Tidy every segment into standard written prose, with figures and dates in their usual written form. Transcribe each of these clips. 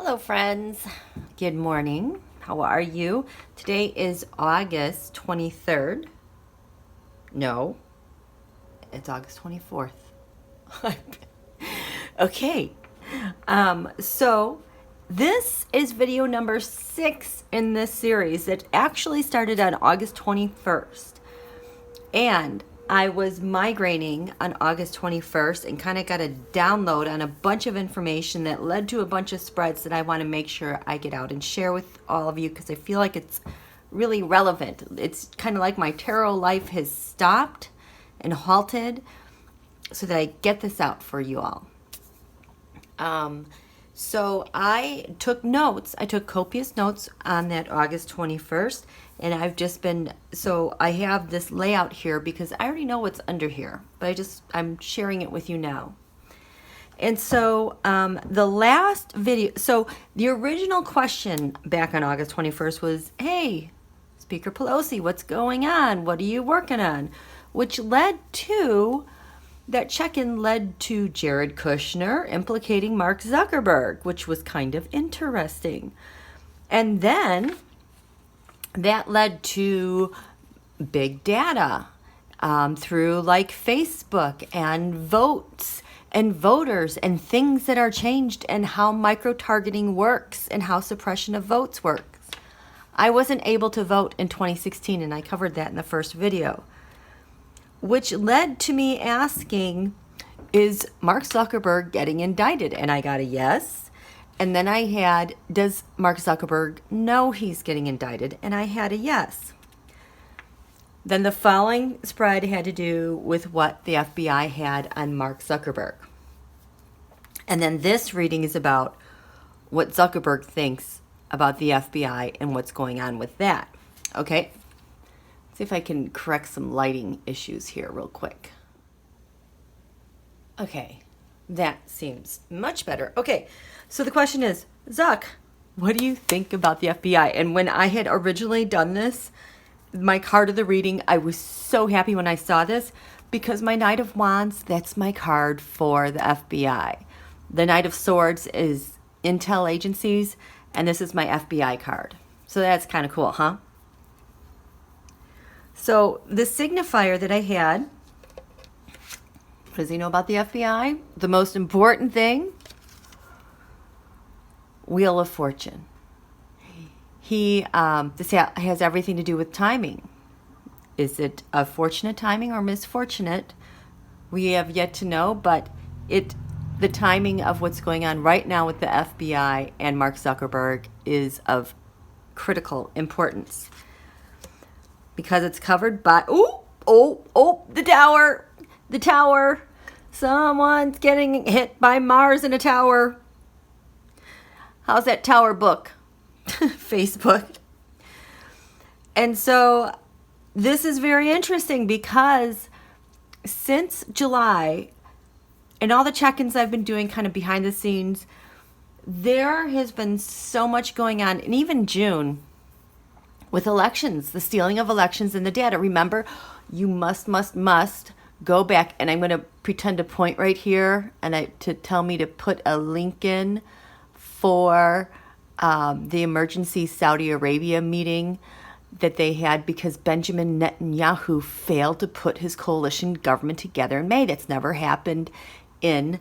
Hello friends, good morning. How are you? Today is August 23rd. No, it's August 24th. Okay, so this is video number 6 in this series. It actually started on August 21st. And I was migrating on August 21st and kind of got a download on a bunch of information that led to a bunch of spreads that I want to make sure I get out and share with all of you because I feel like it's really relevant. It's kind of like my tarot life has stopped and halted so that I get this out for you all. So I took notes. I took copious notes on that August 21st. And I've just been, so I have this layout here because I already know what's under here, but I'm sharing it with you now. And so the last video, so the original question back on August 21st was, hey, Speaker Pelosi, what's going on? What are you working on? Which led to, that check-in led to Jared Kushner implicating Mark Zuckerberg, which was kind of interesting. And then that led to big data through like Facebook and votes and voters and things that are changed and how micro-targeting works and how suppression of votes works. I wasn't able to vote in 2016 and I covered that in the first video, which led to me asking, is Mark Zuckerberg getting indicted? And I got a yes. And then I had, does Mark Zuckerberg know he's getting indicted? And I had a yes. Then the following spread had to do with what the FBI had on Mark Zuckerberg. And then this reading is about what Zuckerberg thinks about the FBI and what's going on with that. Okay? Let's see if I can correct some lighting issues here real quick. Okay, that seems much better. Okay. So the question is, Zuck, what do you think about the FBI? And when I had originally done this, my card of the reading, I was so happy when I saw this because my Knight of Wands, that's my card for the FBI. The Knight of Swords is intel agencies, and this is my FBI card. So that's kind of cool, huh? So the signifier that I had, what does he know about the FBI? The most important thing, Wheel of Fortune. This has everything to do with timing. Is it a fortunate timing or misfortunate? We have yet to know, but the timing of what's going on right now with the FBI and Mark Zuckerberg is of critical importance because it's covered by, the tower. Someone's getting hit by Mars in a tower. How's that tower book? Facebook. And so this is very interesting because since July and all the check-ins I've been doing kind of behind the scenes, there has been so much going on. And even June with elections, the stealing of elections and the data. Remember, you must go back. And I'm going to pretend to point right here and to tell me to put a link in for the emergency Saudi Arabia meeting that they had because Benjamin Netanyahu failed to put his coalition government together in May. That's never happened in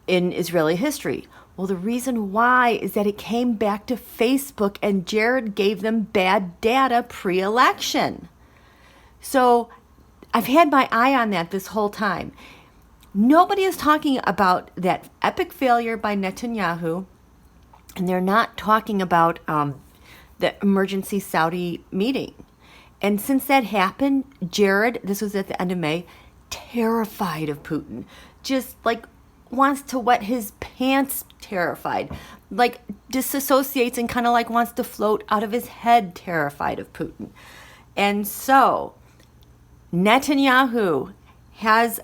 Israeli history. Well, the reason why is that it came back to Facebook and Jared gave them bad data pre-election. So I've had my eye on that this whole time. Nobody is talking about that epic failure by Netanyahu, and they're not talking about the emergency Saudi meeting. And since that happened, Jared, this was at the end of May, terrified of Putin, just like wants to wet his pants, terrified, like disassociates and kind of like wants to float out of his head, terrified of Putin. And so Netanyahu has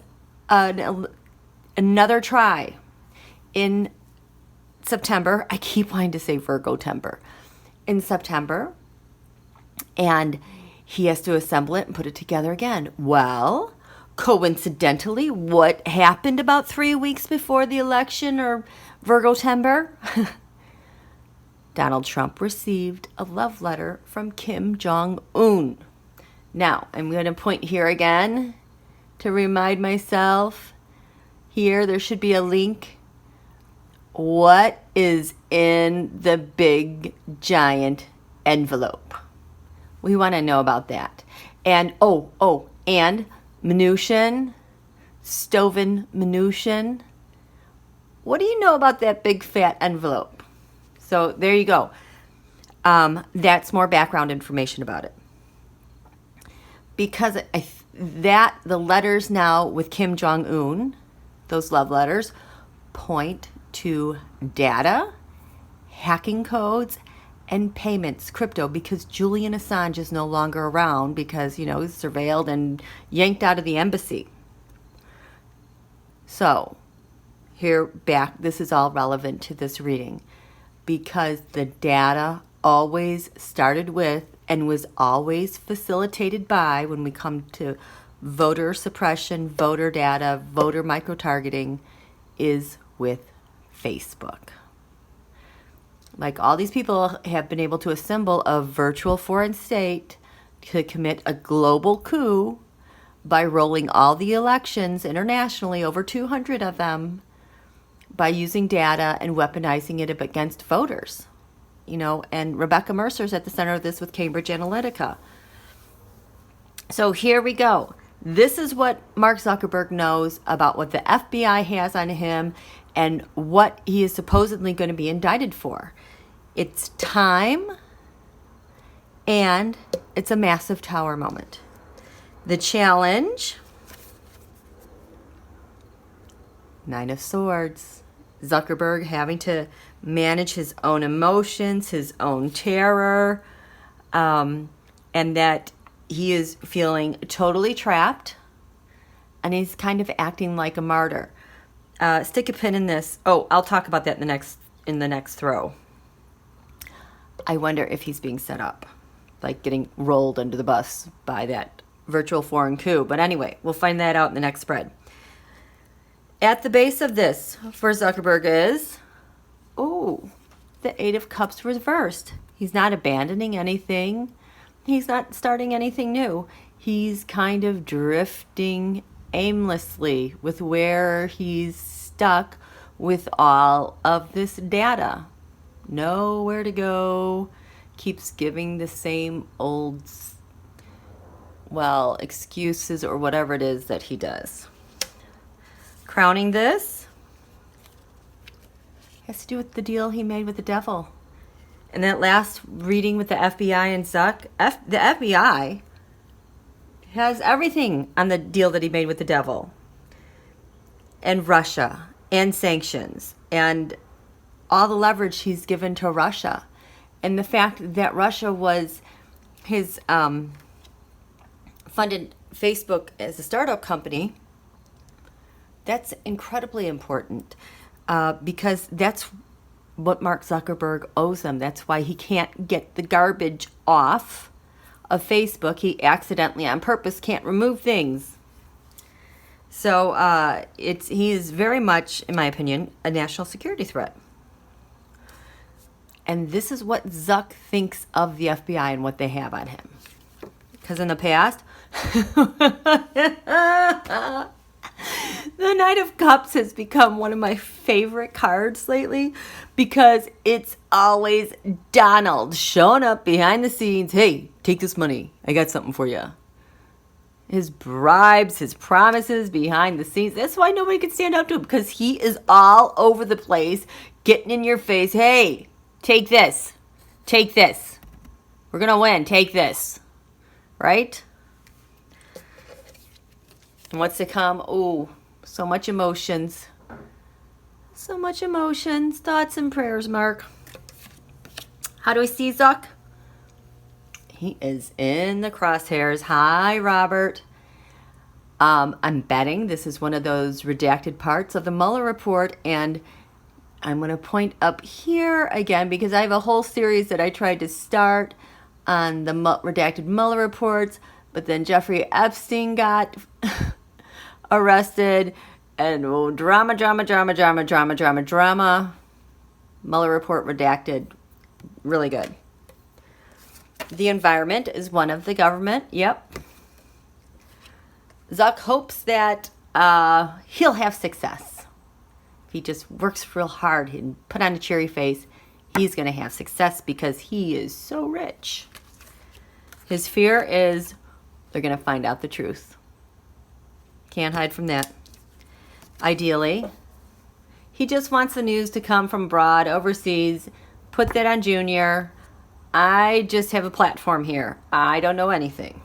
another try in September. I keep wanting to say Virgo temper. In September. And he has to assemble it and put it together again. Well, Coincidentally, what happened about 3 weeks before the election, or Virgo-tember? Donald Trump received a love letter from Kim Jong-un. Now, I'm going to point here again to remind myself. Here, there should be a link. What is in the big, giant envelope? We want to know about that. And, and Minution, Stoven Minution. What do you know about that big, fat envelope? So there you go. That's more background information about it. Because the letters now with Kim Jong-un, those love letters, point to data, hacking codes, and payments, crypto, because Julian Assange is no longer around because, he's surveilled and yanked out of the embassy. So, this is all relevant to this reading because the data always started with and was always facilitated by, when we come to voter suppression, voter data, voter micro-targeting, is with Facebook. Like, all these people have been able to assemble a virtual foreign state to commit a global coup by rolling all the elections internationally, over 200 of them, by using data and weaponizing it against voters. And Rebecca Mercer's at the center of this with Cambridge Analytica. So here we go. This is what Mark Zuckerberg knows about what the FBI has on him and what he is supposedly going to be indicted for. It's time, and it's a massive tower moment. The challenge, Nine of Swords. Zuckerberg having to manage his own emotions, his own terror, and that he is feeling totally trapped, and he's kind of acting like a martyr. Stick a pin in this. Oh, I'll talk about that in the next throw. I wonder if he's being set up, like getting rolled under the bus by that virtual foreign coup. But anyway, we'll find that out in the next spread. At the base of this for Zuckerberg is, the Eight of Cups reversed. He's not abandoning anything. He's not starting anything new. He's kind of drifting aimlessly with where he's stuck with all of this data. Nowhere to go. Keeps giving the same old, excuses or whatever it is that he does. Crowning this has to do with the deal he made with the devil. And that last reading with the FBI and Zuck, the FBI has everything on the deal that he made with the devil. And Russia, and sanctions, and all the leverage he's given to Russia. And the fact that Russia was his funded Facebook as a startup company, that's incredibly important because that's what Mark Zuckerberg owes him. That's why he can't get the garbage off of Facebook. He accidentally, on purpose, can't remove things. So he is very much, in my opinion, a national security threat. And this is what Zuck thinks of the FBI and what they have on him. Because in the past, the Knight of Cups has become one of my favorite cards lately because it's always Donald showing up behind the scenes. Hey, take this money. I got something for you. His bribes, his promises behind the scenes. That's why nobody can stand up to him, because he is all over the place, getting in your face. Hey, take this. Take this. We're going to win. Take this. Right? And what's to come? Oh, so much emotions. So much emotions. Thoughts and prayers, Mark. How do we see Zuck? He is in the crosshairs. Hi, Robert. I'm betting this is one of those redacted parts of the Mueller report, and I'm going to point up here again because I have a whole series that I tried to start on the redacted Mueller reports, but then Jeffrey Epstein got arrested, and drama, drama, drama, drama, drama, drama, drama. Mueller report redacted. Really good. The environment is one of the government. Yep. Zuck hopes that he'll have success. If he just works real hard and put on a cheery face, he's going to have success because he is so rich. His fear is they're going to find out the truth. Can't hide from that. Ideally, he just wants the news to come from abroad, overseas. Put that on Junior. I just have a platform here. I don't know anything.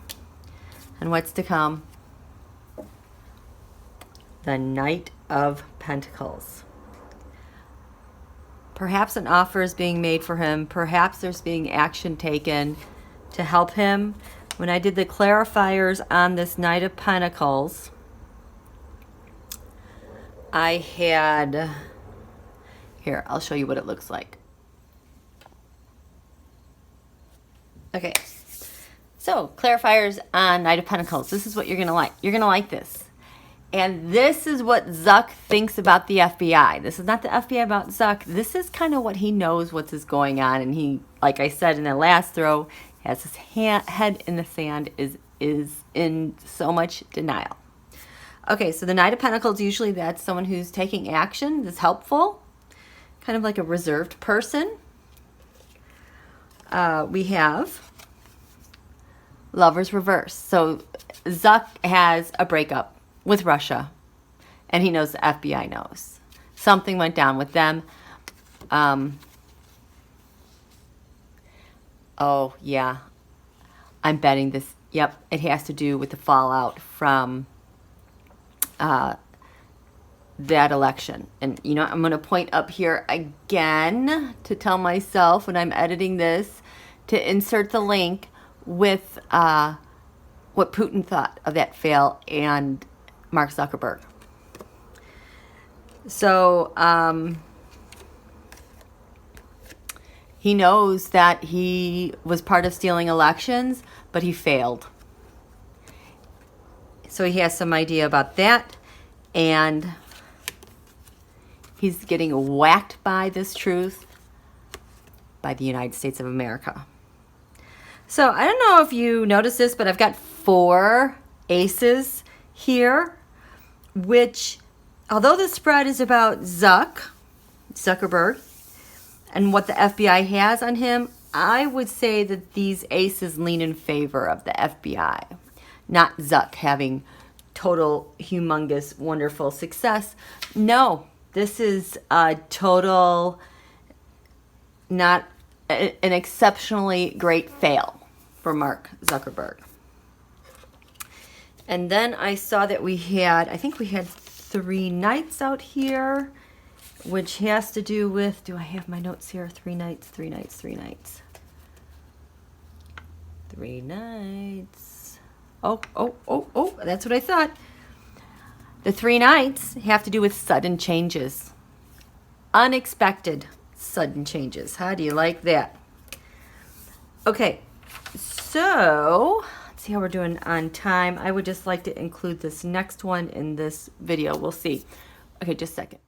And what's to come? The Knight of Pentacles. Perhaps an offer is being made for him. Perhaps there's being action taken to help him. When I did the clarifiers on this Knight of Pentacles, I had... Here, I'll show you what it looks like. Okay. So, clarifiers on Knight of Pentacles. This is what you're going to like. You're going to like this. And this is what Zuck thinks about the FBI. This is not the FBI about Zuck. This is kind of what he knows what's going on. And he, like I said in the last throw, has his head in the sand, is in so much denial. Okay, so the Knight of Pentacles, usually that's someone who's taking action, that's helpful. Kind of like a reserved person. We have Lover's Reverse. So Zuck has a breakup with Russia, and he knows the FBI knows. Something went down with them. Oh, yeah. I'm betting this. Yep, it has to do with the fallout from that election. And, you know, I'm going to point up here again to tell myself when I'm editing this to insert the link with what Putin thought of that fail and Mark Zuckerberg. So he knows that he was part of stealing elections, but he failed. So he has some idea about that, and he's getting whacked by this truth by the United States of America. So I don't know if you noticed this, but I've got 4 aces here, which, although the spread is about Zuckerberg, and what the FBI has on him, I would say that these aces lean in favor of the FBI, not Zuck having total, humongous, wonderful success. No, this is a total, not an exceptionally great fail for Mark Zuckerberg. And then I saw that we had, I think we had 3 knights out here, which has to do with, do I have my notes here? 3 knights, 3 knights, 3 knights. 3 knights. Oh, that's what I thought. The 3 knights have to do with sudden changes. Unexpected sudden changes. How do you like that? Okay, so let's see how we're doing on time. I would just like to include this next one in this video. We'll see. Okay, just a second.